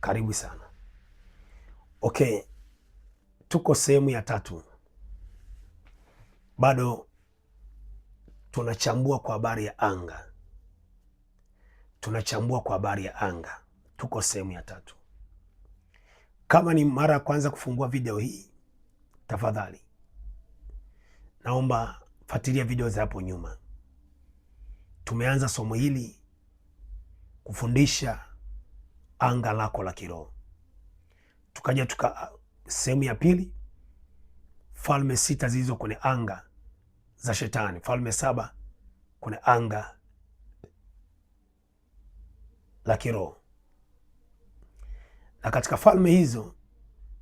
Karibu sana. Okay, tuko sehemu ya 3. Bado tunachambua kwa habari ya anga. Tuko sehemu ya 3. Kama ni mara ya kwanza kufungua video hii, tafadhali naomba fuatilia video za hapo nyuma. Tumeanza somo hili kufundisha anga lako la kiroho. Tukaja sehemu ya 2, falme 6 zilizo kwenye anga za shetani, falme 7 kwenye anga la kiroho. Na katika falme hizo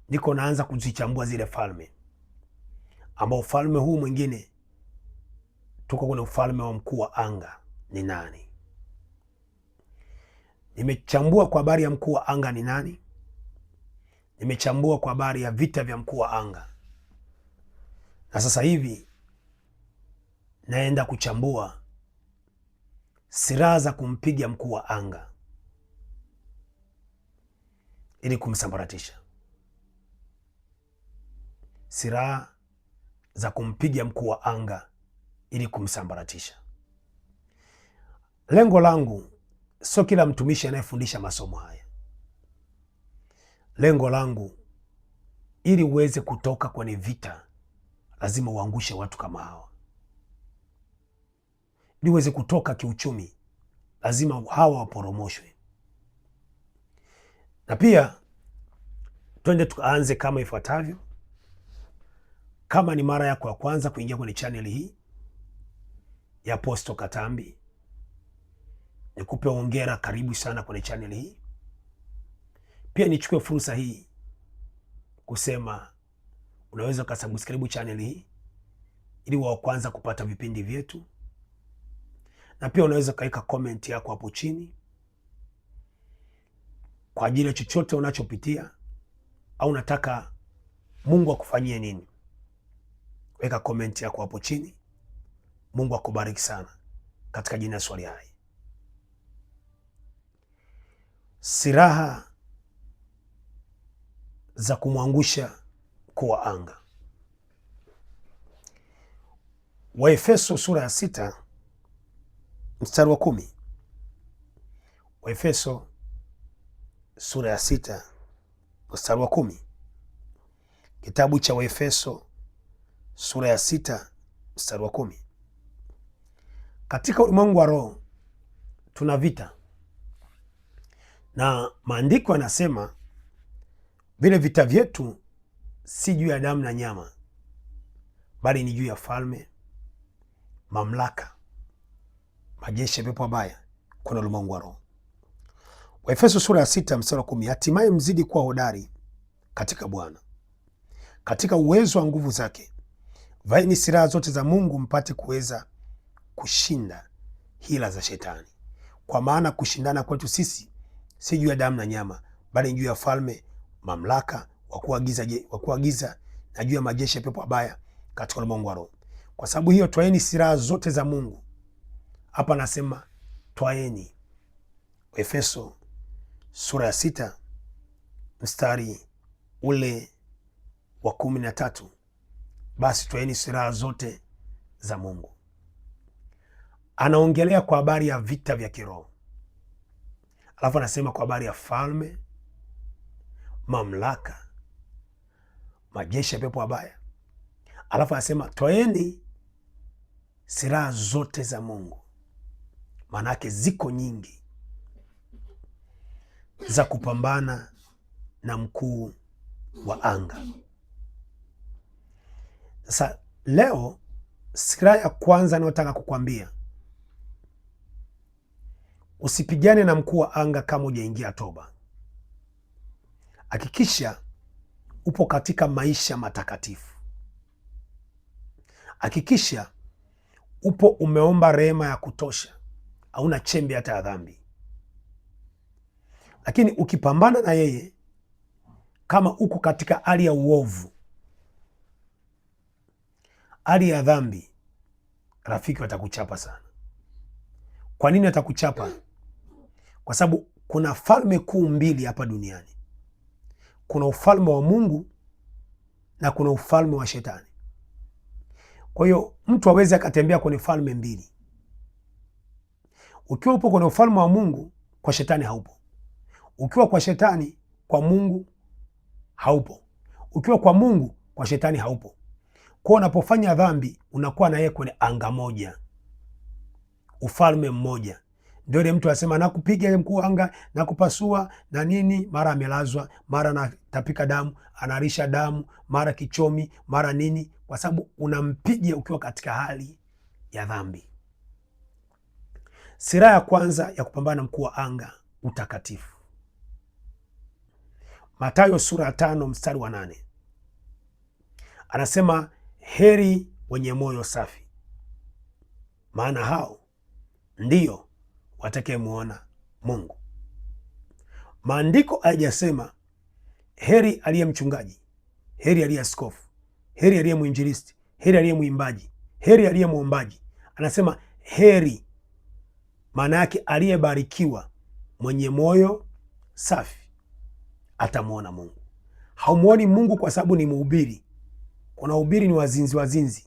niko naanza kuzichambua zile falme, ambao ufalme huu mwingine tuko kwenye ufalme wa mkuu wa anga ni nani. Nimechambua kwa habari ya mkuu wa anga ni nani. Nimechambua kwa habari ya vita vya mkuu wa anga, na sasa hivi naenda kuchambua silaha za kumpiga mkuu wa anga ili kumsambaratisha. Silaha za kumpiga mkuu wa anga ili kumsambaratisha. Lengo langu sio kila mtumishi anayefundisha masomo haya. Lengo langu, ili uweze kutoka kwenye vita, lazima uangushe watu kama hawa. Ili uweze kutoka kiuchumi, lazima hawa waporomoshwe. Na pia twende tukaanze kama ifuatavyo. Kama ni mara yako ya kwanza kuingia kwenye channel hii ya Apostle Katambi, nikupe hongera, karibu sana kwenye channel hii. Pia nichukue fursa hii kusema unaweza ukasubscribe channel hii ili wa kwanza kupata vipindi vyetu, na pia unaweza kaweka comment yako hapo chini kwa ajili ya chochote unachopitia au unataka Mungu akufanyie nini. Weka comment yako hapo chini. Mungu akubariki sana katika jina swali hai. Silaha za kumwangusha mkuu wa anga. Waefeso sura ya 6 mstari wa 10. Waefeso sura ya 6 mstari wa 10. Kitabu cha Waefeso sura ya 6 mstari wa 10. Katika ulimwengu wa roho tuna vita, na maandiko yanasema vile vita vyetu si juu ya damu na nyama, bali ni juu ya falme, mamlaka, majeshi ya pepo mabaya kwenye ulimwengu wa roho. Waefeso sura ya 6 mstari wa 10. Hatimaye mzidi kuwa hodari katika Bwana, katika uwezo wa nguvu zake. Vaeni silaha zote za Mungu mpate kuweza kushinda hila za shetani. Kwa maana kushindana kwetu sisi si juu ya damu na nyama, bali juu ya falme, mamlaka, wakuu wa giza na juu ya majeshi ya pepo mabaya katika ulimwengu wa roho. Kwa sababu hiyo twaeni silaha zote za Mungu. Hapa anasema twaeni. Efeso sura ya 6 mstari ule wa 13. Basi twaeni silaha zote za Mungu. Anaongelea kwa habari ya vita vya kiroho, alafu anasema kwa habari ya falme, mamlaka, majeshi ya pepo mabaya, alafu anasema twaeni silaha zote za Mungu. Maanake ziko nyingi za kupambana na mkuu wa anga. Sasa leo silaha ya kwanza nayotaka kukwambia, usipigane na mkuu wa anga kama hujaingia toba. Hakikisha upo katika maisha matakatifu. Hakikisha upo umeomba rehema ya kutosha, hauna chembe hata ya dhambi. Lakini ukipambana na yeye kama uko katika hali ya uovu, hali ya dhambi, rafiki, watakuchapa sana. Kwa nini watakuchapa? Kwa sababu kuna falme kuu mbili hapa duniani. Kuna ufalme wa Mungu na kuna ufalme wa Shetani. Kwa hiyo mtu hawezi akatembea kwenye falme mbili. Ukiwa upo kwenye ufalme wa Mungu, kwa Shetani haupo. Ukiwa kwa Shetani, kwa Mungu haupo. Ukiwa kwa Mungu, kwa Shetani haupo. Kwa unapofanya dhambi, unakuwa na yeye kwenye anga moja, ufalme mmoja. Ndio ile mtu anasema nakupiga mkuu anga, nakupasua na nini, mara amelazwa, mara anatapika damu, anarisha damu, mara kichomi, mara nini, kwa sababu unampiga ukiwa katika hali ya dhambi. Silaha ya kwanza ya kupambana na mkuu wa anga, utakatifu. Mathayo sura ya 5 mstari wa 8 anasema, heri wenye moyo safi, maana hao ndio watakayemuona Mungu. Maandiko hayajasema heri aliye mchungaji, heri aliye askofu, heri aliye mwinjilisti, heri aliye mwimbaji, heri aliye mwombaji. Anasema heri, maana yake aliyebarikiwa, mwenye moyo safi atamuona Mungu. Haumuoni Mungu kwa sababu ni mhubiri. Kuna hubiri ni wazinzi.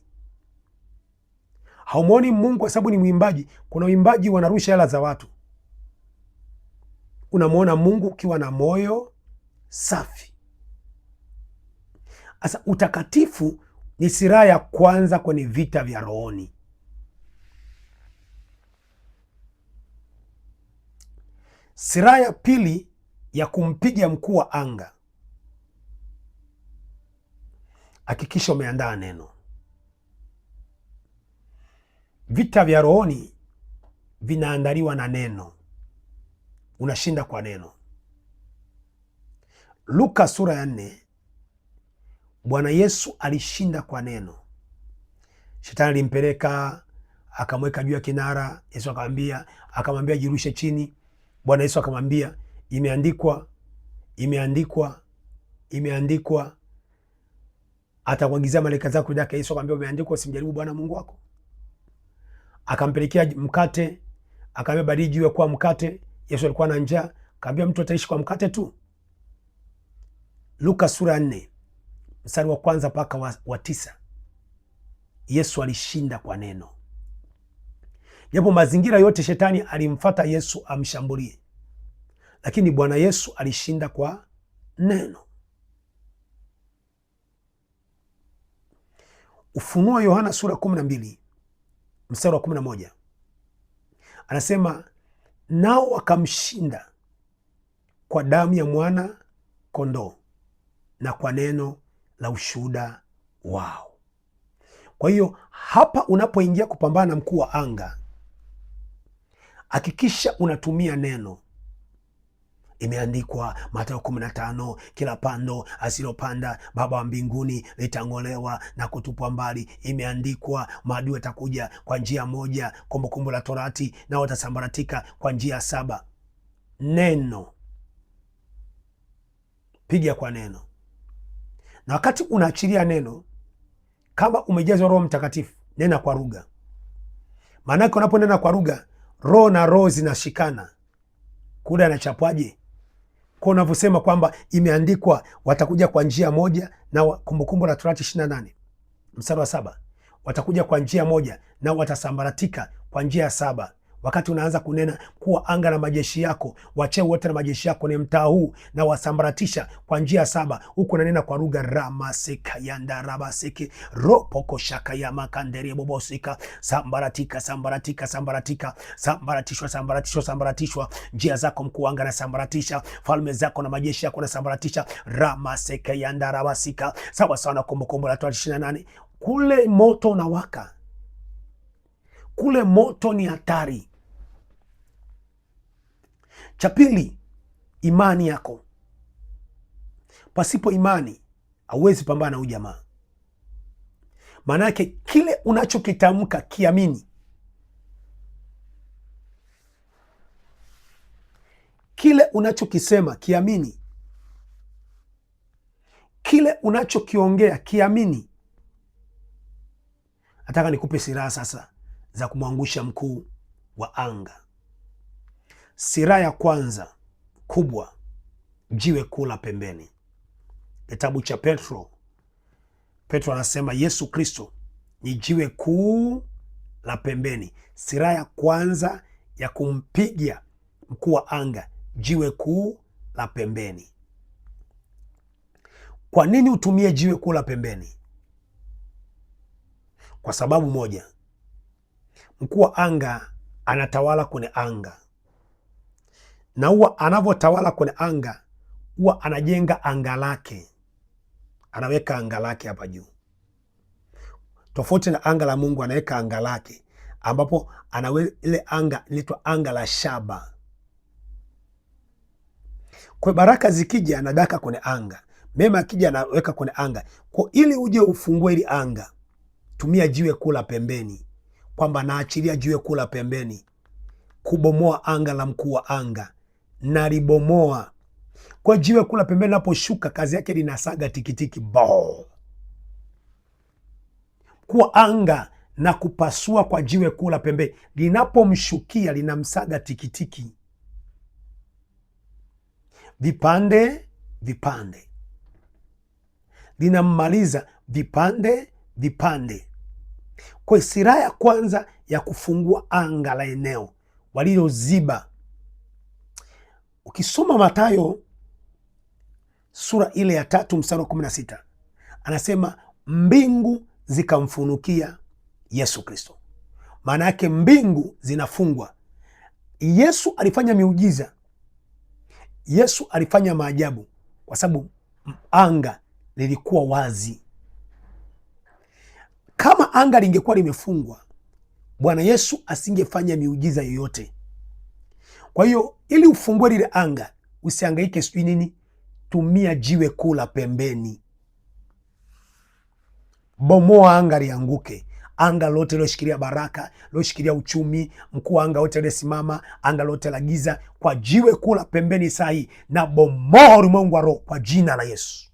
Haumuoni Mungu kwa sababu ni mwimbaji. Kuna uimbaji wanarusha hela za watu. Unamuona Mungu ukiwa na moyo safi. Sasa utakatifu ni silaha ya kwanza kwenye vita vya rohoni. Silaha ya pili ya kumpiga mkuu wa anga, hakikisha umeandaa neno. Vita vya rohoni vinaandaliwa na neno. Unashinda kwa neno. Luka sura ya 4, Bwana Yesu alishinda kwa neno. Shetani alimpeleka akamweka juu ya kinara. Yesu akamwambia jirushe chini. Bwana Yesu akamwambia imeandikwa, atakuagizia malaika zako juu yake. Yesu akamwambia imeandikwa, usimjaribu Bwana Mungu wako. Akampelekea mkate, akamwambia badili jiwe kuwa mkate. Yesu alikuwa na njaa, akamwambia mtu ataishi kwa mkate tu. Luka sura ya 4 mstari wa 1 mpaka wa 9. Yesu alishinda kwa neno. Japo mazingira yote shetani alimfuata Yesu amshambulie, lakini Bwana Yesu alishinda kwa neno. Ufunuo Yohana sura 12 mstari wa 11 anasema, nao wakamshinda kwa damu ya mwana kondoo na kwa neno la ushuhuda wao. Kwa hiyo hapa unapoingia kupambana na mkuu wa anga, hakikisha unatumia neno. Imeandikwa Mathayo 15, kila pando asilopanda Baba wa mbinguni litang'olewa na kutupwa mbali. Imeandikwa maadui watakuja kwa njia moja, Kumbukumbu la Torati, na watasambaratika kwa njia 7. Neno, piga kwa neno. Na wakati unaachilia neno, kama umejazwa Roho Mtakatifu, nena kwa lugha. Maanake unaponena kwa lugha, roho na roho zinashikana. Kule anachapwaje? Kwa unavyosema kwamba imeandikwa watakuja kwa njia moja, na Kumbukumbu la Torati 28 mstari wa 7, watakuja kwa njia moja na watasambaratika kwa njia 7. Wakati unaanza kunena kuwa anga na majeshi yako, wacheu wote na majeshi yako ni mtaa huu na wasambaratisha kwa njia 7, huku unanena kwa lugha ramaseka yanda rabaseke ropoko shaka ya makandere bobosika sambaratika sambaratishwa njia zako mkuu anga na sambaratisha, falme zako na majeshi yako na sambaratisha ramaseka yanda rabasika. Sawa sawa na Kumbukumbu la Torati 28. Kule moto unawaka, kule moto ni hatari. Cha pili, imani yako. Pasipo imani hauwezi pambana na huyu jamaa. Maana yake kile unachokitamka kiamini. Kile unachokisema kiamini. Kile unachokiongea kiamini. Nataka nikupe silaha sasa za kumwangusha mkuu wa anga. Silaha ya kwanza, kubwa, jiwe kuu la pembeni. Kitabu cha Petro anasema Yesu Kristo ni jiwe kuu la pembeni, silaha ya kwanza ya kumpiga mkuu wa anga, jiwe kuu la pembeni. Kwa nini utumie jiwe kuu la pembeni? Kwa sababu moja, mkuu wa anga anatawala kwenye anga, na huwa anavyotawala kwenye anga huwa anajenga anga lake, anaweka anga lake hapa juu, tofauti na anga la Mungu. Anaweka anga lake ambapo ile anga inaitwa anga la shaba. Kwa baraka zikija anadaka kwenye anga, mema akija anaweka kwenye anga. Kwa ili uje ufungue ili anga, tumia jiwe kuu la pembeni, kwamba naachilia jiwe kuu la pembeni kubomoa anga la mkuu wa anga, nalibomoa. Kwa jiwe kuu la pembeni naposhuka, kazi yake linasaga tikitiki bo kwa anga na kupasua kwa jiwe kuu la pembeni. Linapomshukia linamsaga tikitiki vipande vipande, linammaliza vipande vipande. Kwa silaha ya kwanza ya kufungua anga la eneo waliloziba, ukisoma Mathayo sura ile ya 3 mstari wa 16, anasema mbingu zikamfunukia Yesu Kristo. Maana yake mbingu zinafungwa. Yesu alifanya miujiza, Yesu alifanya maajabu kwa sababu anga lilikuwa wazi. Kama anga lingekuwa limefungwa, Bwana Yesu asingefanya miujiza yoyote. Kwa hiyo ili ufungue lile anga, usihangaike sijui nini, tumia jiwe kuu la pembeni. Bomoa anga lianguke. Anga lote liloshikilia baraka, liloshikilia uchumi, mkuu wa anga wote aliyesimama, anga lote la giza, kwa jiwe kuu la pembeni saa hii na bomoa ulimwengu wa roho kwa jina la Yesu.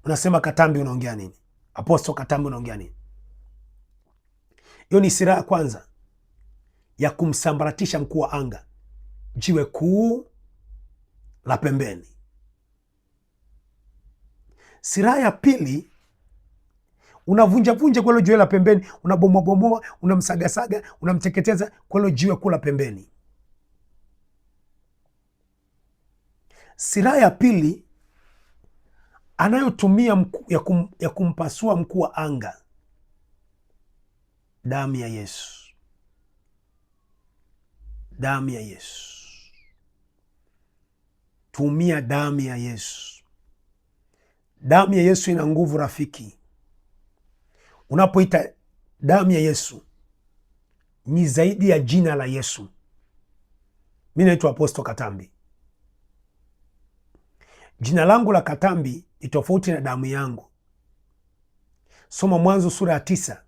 Unasema Katambi, unaongea nini? Apostle Katambi, unaongea nini? Hiyo ni silaha ya kwanza ya kumsambaratisha mkuu wa anga, jiwe kuu la pembeni. Silaha ya pili, unavunjavunja kwa hilo jiwe la pembeni, unabomoabomoa, unamsagasaga, unamteketeza kwa hilo jiwe kuu la pembeni. Silaha ya pili anayotumia ya kumpasua mkuu wa anga, damu ya Yesu. Damu ya Yesu. Tumia damu ya Yesu. Damu ya Yesu ina nguvu rafiki. Unapoita damu ya Yesu, ni zaidi ya jina la Yesu. Mimi naitwa Apostle Katambi. Jina langu la Katambi ni tofauti na damu yangu. Soma Mwanzo sura ya 9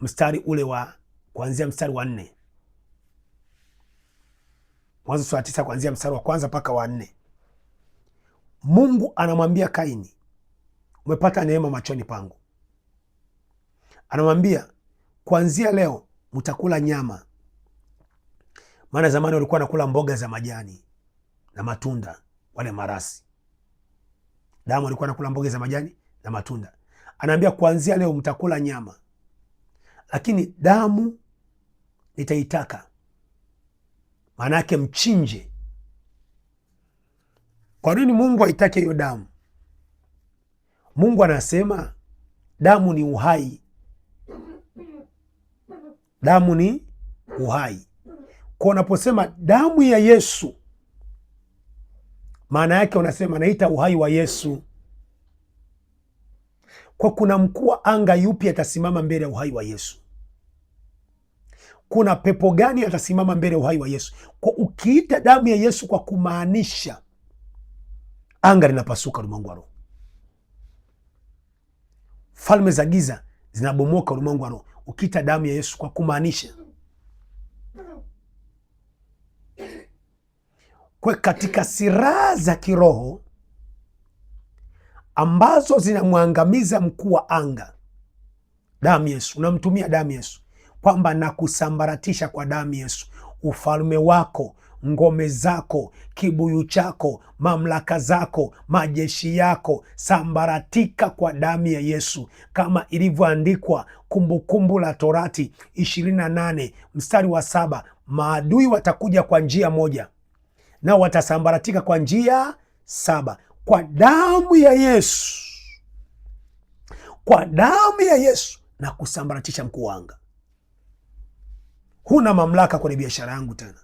mstari ule wa kuanzia mstari wa 4. Mwanzo sura ya 9 kuanzia mstari wa kwanza mpaka wa 4. Mungu anamwambia Kaini, umepata neema machoni pangu. Anamwambia kuanzia leo mtakula nyama. Maana zamani walikuwa nakula mboga za majani na matunda, wale marasi. Damu walikuwa nakula mboga za majani na matunda. Anaambia kuanzia leo mtakula nyama, lakini damu nitaitaka. Maana yake mchinje. Kwa nini Mungu haitake hiyo damu? Mungu anasema damu ni uhai. Damu ni uhai. Kwa unaposema damu ya Yesu, maana yake unasema naita uhai wa Yesu. Kwa kuna mkuu wa anga yupi atasimama mbele ya uhai wa Yesu? Kuna pepo gani atasimama mbele ya uhai wa Yesu? Kwa ukiita damu ya Yesu kwa kumaanisha, anga linapasuka ulimwengu wa roho. Falme za giza zinabomoka ulimwengu wa roho ukiita damu ya Yesu kwa kumaanisha. Kwa katika silaha za kiroho ambazo zinamwangamiza mkuu wa anga, damu Yesu, unamtumia damu Yesu, kwamba nakusambaratisha kwa damu Yesu. ufalme wako, ngome zako, kibuyu chako, mamlaka zako, majeshi yako, sambaratika kwa damu ya Yesu, kama ilivyoandikwa Kumbukumbu la Torati 28 mstari wa 7, maadui watakuja kwa njia moja nao watasambaratika kwa njia 7. Kwa damu ya Yesu, kwa damu ya Yesu na kusambaratisha mkuu wa anga. Huna mamlaka kwenye biashara yangu tena,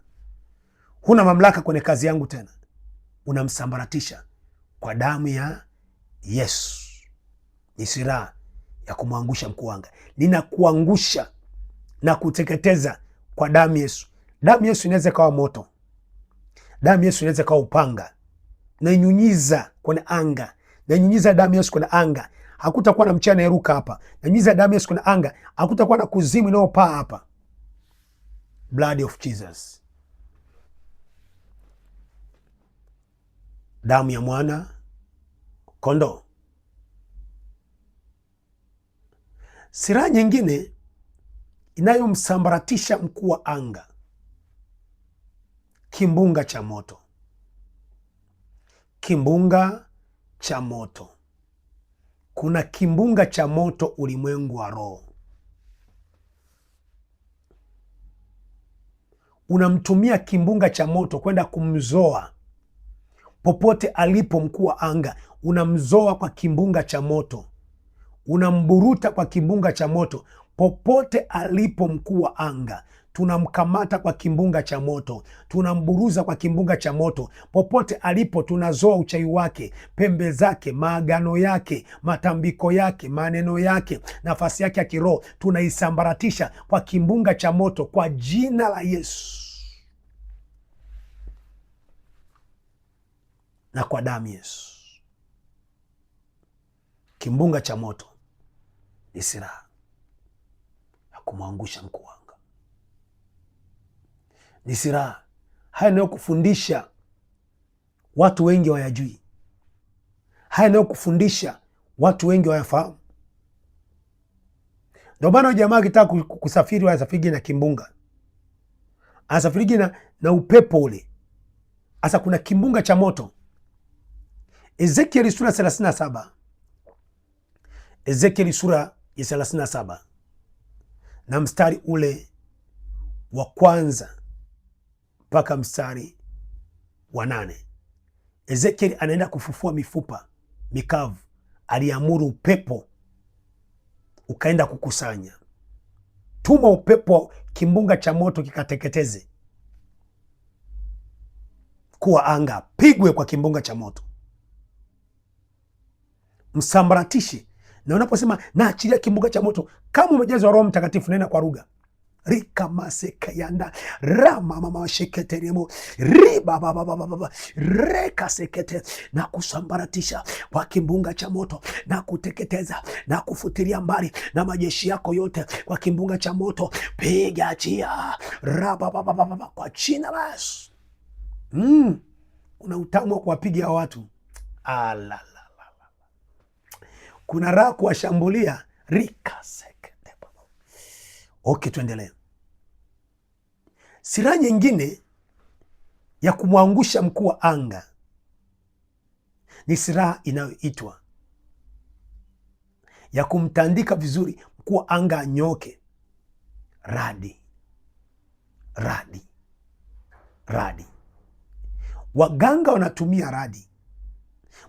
huna mamlaka kwenye kazi yangu tena. Unamsambaratisha kwa damu ya Yesu. Ni silaha ya kumwangusha mkuu wa anga. Ninakuangusha na kuteketeza kwa damu Yesu. Damu Yesu inaweza kawa moto, damu Yesu inaweza kawa upanga. Nainyunyiza kwenye anga, nainyunyiza damu Yesu kwenye anga. Hakutakuwa na mchana yeruka hapa. Nainyunyiza damu Yesu kwenye anga, hakutakuwa na kuzimu inayopaa hapa. Blood of Jesus, damu ya mwana kondoo. Silaha nyingine inayomsambaratisha mkuu wa anga, kimbunga cha moto. Kimbunga cha moto. Kuna kimbunga cha moto ulimwengu wa roho. Unamtumia kimbunga cha moto kwenda kumzoa popote alipo mkuu wa anga. Unamzoa kwa kimbunga cha moto, unamburuta kwa kimbunga cha moto popote alipo mkuu wa anga. Tunamkamata kwa kimbunga cha moto, tunamburuza kwa kimbunga cha moto popote alipo. Tunazoa uchawi wake, pembe zake, maagano yake, matambiko yake, maneno yake, nafasi yake ya kiroho. Tunaisambaratisha kwa kimbunga cha moto kwa jina la Yesu na kwa damu Yesu. Kimbunga cha moto ni silaha ya kumwangusha mkuu wa anga. Ni silaha haya yanayokufundisha watu wengi wayajui, haya yanayokufundisha watu wengi wayafahamu. Ndio maana jamaa akitaka kusafiri anasafiri na kimbunga, anasafiri na upepo ule. Asa kuna kimbunga cha moto. Ezekieli sura 37, Ezekieli sura ya 37 na mstari ule wa kwanza mpaka mstari wa 8. Ezekieli anaenda kufufua mifupa mikavu. Aliamuru upepo ukaenda kukusanya. Tuma upepo, kimbunga cha moto kikateketeze kuwa anga, pigwe kwa kimbunga cha moto, msambaratishe. Na unaposema naachilia kimbunga cha moto, kama umejazwa Roho Mtakatifu, nena kwa lugha. Rika masekayanda rama mama sheketeremo riba baba baba reka sekete, na kusambaratisha kwa kimbunga cha moto, na kuteketeza na kufutilia mbali na majeshi yako yote kwa kimbunga cha moto. Piga achia raba baba baba kwa jina la Yesu. Kuna utamu wa kuwapiga watu. Kuna raha kuwashambulia. Rika sekete. Okay, tuendelee. Silaha nyingine ya kumwangusha mkuu wa anga ni silaha inayoitwa ya kumtandika vizuri mkuu wa anga anyoke. Radi. Radi. Radi. Waganga wanatumia radi,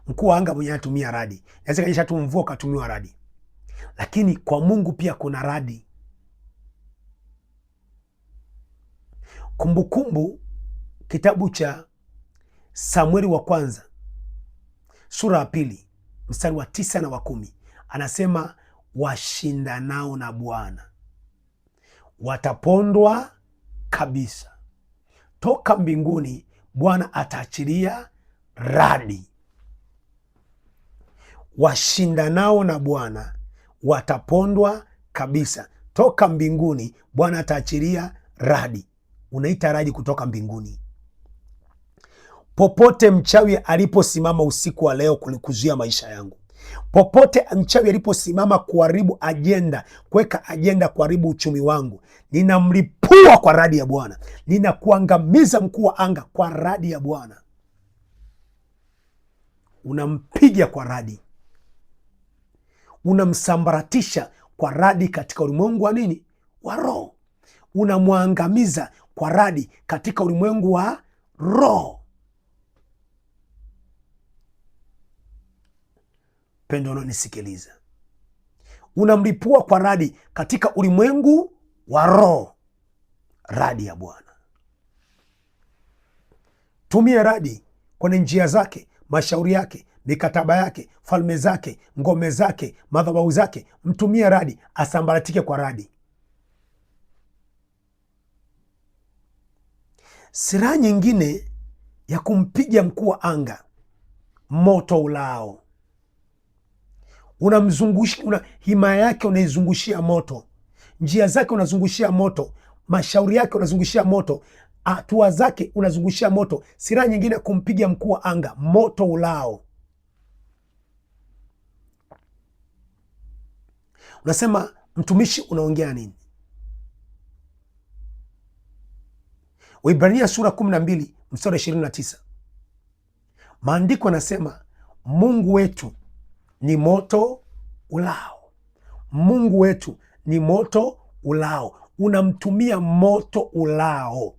mkuu wa anga mwenye anatumia radi. Naweza kanyesha tu mvua ukatumiwa radi, lakini kwa Mungu pia kuna radi. Kumbukumbu, kitabu cha Samueli wa kwanza sura ya 2 mstari wa 9 na wa 10, anasema washindanao na Bwana watapondwa kabisa. Toka mbinguni Bwana ataachilia radi. Washindanao na Bwana watapondwa kabisa. Toka mbinguni Bwana ataachilia radi. Unaita radi kutoka mbinguni. Popote mchawi aliposimama usiku wa leo kuzuia maisha yangu, Popote mchawi aliposimama kuharibu ajenda, kuweka ajenda kuharibu uchumi wangu, ninamlipua kwa radi ya Bwana. Ninakuangamiza mkuu wa anga kwa radi ya Bwana. Unampiga kwa radi, unamsambaratisha kwa radi katika ulimwengu wa nini? Wa roho. Unamwangamiza kwa radi katika ulimwengu wa roho. Pendo unanisikiliza, unamlipua kwa radi katika ulimwengu wa roho. Radi ya Bwana. Tumie radi kwenye njia zake, mashauri yake, mikataba yake, falme zake, ngome zake, madhabahu zake. Mtumie radi, asambaratike kwa radi. Silaha nyingine ya kumpiga mkuu wa anga, moto ulao. Unamzungushia, himaya yake unaizungushia moto, njia zake unazungushia moto, mashauri yake unazungushia moto, hatua zake unazungushia moto. Silaha nyingine ya kumpiga mkuu wa anga, moto ulao. Unasema, mtumishi, unaongea nini? Waebrania sura 12 mstari 29, maandiko yanasema Mungu wetu ni moto ulao. Mungu wetu ni moto ulao. Unamtumia moto ulao.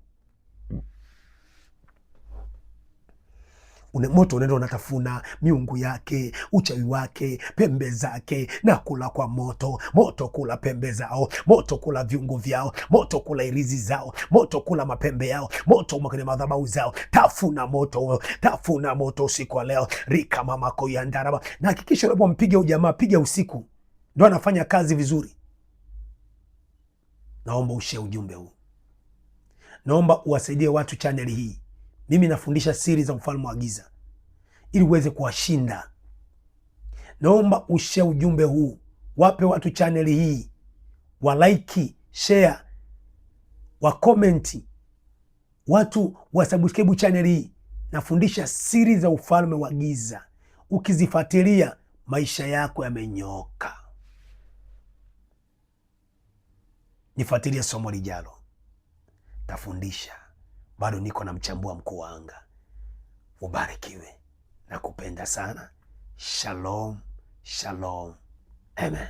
Moto unaenda unatafuna miungu yake, uchawi wake, pembe zake, na kula kwa moto. Moto kula pembe zao, moto kula viungu vyao, moto kula irizi zao, moto kula mapembe yao, moto kwenye madhabahu zao. Tafuna moto, tafuna moto usiku wa leo. Rika mama koyandaraba. Na hakikisha unapompiga ujamaa, piga usiku, ndo anafanya kazi vizuri. Naomba ushare ujumbe huu, naomba uwasaidie watu chaneli hii. Mimi nafundisha siri za ufalme wa giza ili uweze kuwashinda. Naomba ushare ujumbe huu, wape watu chaneli hii, walaiki, share, wakomenti, watu wasubscribe chaneli hii. Nafundisha siri za ufalme wa giza. Ukizifuatilia, maisha yako yamenyoka. Nifuatilie somo lijalo, tafundisha. Bado niko na mchambua mkuu wa anga. Ubarikiwe na kupenda sana. Shalom, shalom, amen.